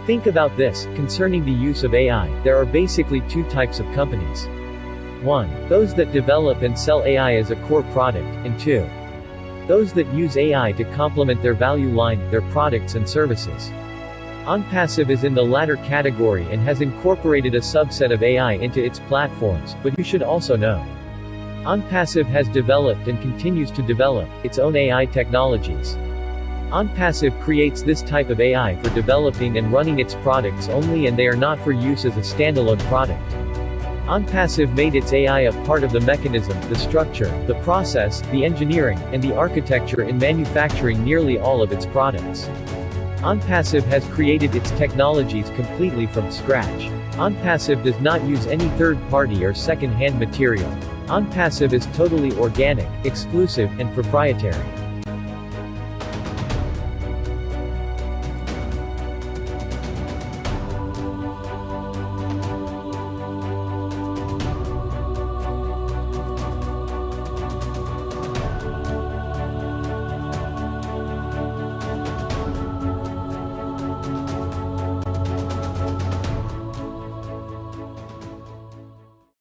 Think about this, concerning the use of AI, there are basically two types of companies. 1. Those that develop and sell AI as a core product, and 2. Those that use AI to complement their value line, their products and services. Onpassive is in the latter category and has incorporated a subset of AI into its platforms, but you should also know. Onpassive has developed and continues to develop its own AI technologies. Onpassive creates this type of AI for developing and running its products only, and they are not for use as a standalone product. Onpassive made its AI a part of the mechanism, the structure, the process, the engineering, and the architecture in manufacturing nearly all of its products. Onpassive has created its technologies completely from scratch. Onpassive does not use any third-party or second-hand material. Onpassive is totally organic, exclusive, and proprietary.